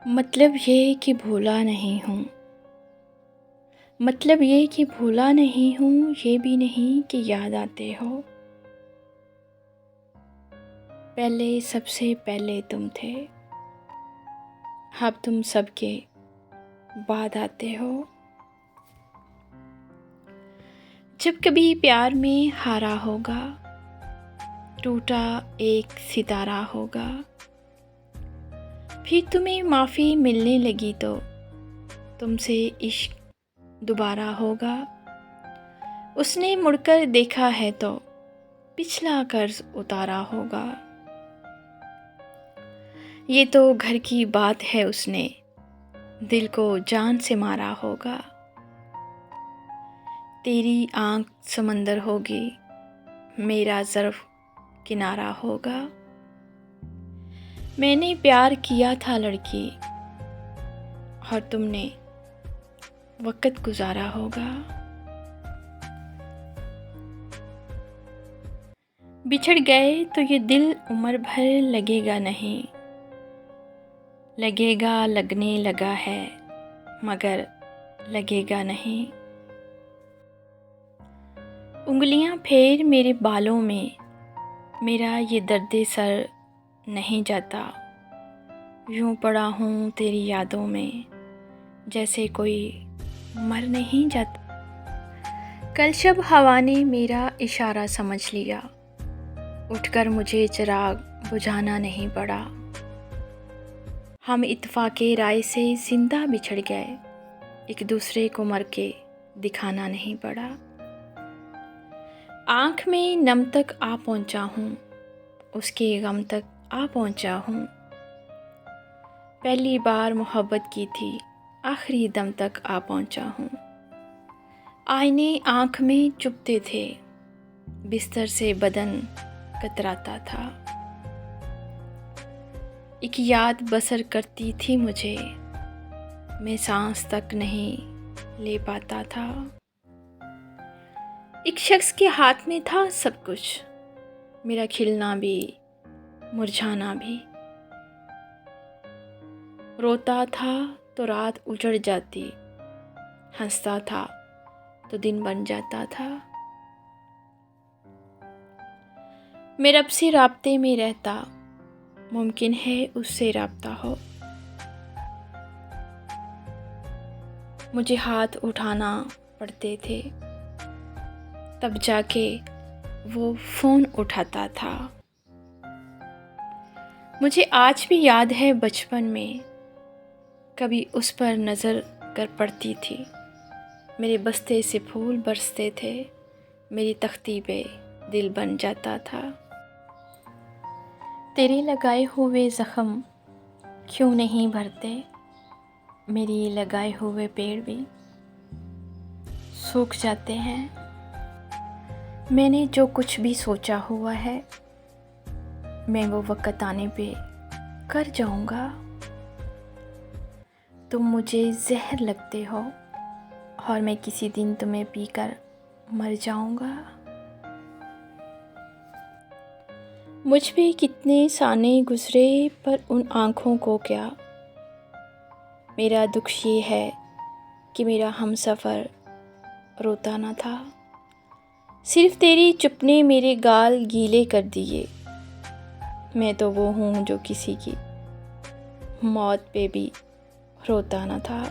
मतलब ये कि भूला नहीं हूँ। मतलब ये कि भूला नहीं हूँ, ये भी नहीं कि याद आते हो। पहले सबसे पहले तुम थे, अब तुम सबके बाद आते हो। जब कभी प्यार में हारा होगा, टूटा एक सितारा होगा, फिर तुम्हें माफ़ी मिलने लगी तो तुमसे इश्क दोबारा होगा। उसने मुड़कर देखा है तो पिछला कर्ज उतारा होगा। ये तो घर की बात है, उसने दिल को जान से मारा होगा। तेरी आँख समंदर होगी, मेरा ज़र्फ़ किनारा होगा। मैंने प्यार किया था लड़की, और तुमने वक़्त गुज़ारा होगा। बिछड़ गए तो ये दिल उम्र भर लगेगा नहीं, लगेगा लगने लगा है मगर लगेगा नहीं। उंगलियां फेर मेरे बालों में, मेरा ये दर्द सर नहीं जाता। यूं पड़ा हूँ तेरी यादों में, जैसे कोई मर नहीं जाता। कल शब हवा ने मेरा इशारा समझ लिया, उठकर मुझे चिराग बुझाना नहीं पड़ा। हम इत्तेफाके राय से जिंदा बिछड़ गए, एक दूसरे को मर के दिखाना नहीं पड़ा। आँख में नम तक आ पहुँचा हूँ, उसके गम तक आ पहुँचा हूँ। पहली बार मोहब्बत की थी, आखिरी दम तक आ पहुँचा हूँ। आईने आँख में चुभते थे, बिस्तर से बदन कतराता था। एक याद बसर करती थी मुझे, मैं सांस तक नहीं ले पाता था। एक शख्स के हाथ में था सब कुछ, मेरा खिलना भी मुरझाना भी। रोता था तो रात उजड़ जाती, हंसता था तो दिन बन जाता था। मैं रब से राब्ते में रहता, मुमकिन है उससे राब्ता हो। मुझे हाथ उठाना पड़ते थे, तब जाके वो फ़ोन उठाता था। मुझे आज भी याद है बचपन में कभी उस पर नज़र कर पड़ती थी। मेरे बस्ते से फूल बरसते थे, मेरी तख्ती पे दिल बन जाता था। तेरे लगाए हुए ज़ख्म क्यों नहीं भरते, मेरी लगाए हुए पेड़ भी सूख जाते हैं। मैंने जो कुछ भी सोचा हुआ है, मैं वो वक़्त आने पे कर जाऊंगा। तुम मुझे जहर लगते हो, और मैं किसी दिन तुम्हें पीकर मर जाऊंगा। मुझ पे कितने साने गुजरे, पर उन आँखों को क्या। मेरा दुख ये है कि मेरा हमसफ़र रोता न था। सिर्फ तेरी चुप ने मेरे गाल गीले कर दिए। मैं तो वो हूँ जो किसी की मौत पे भी रोता न था।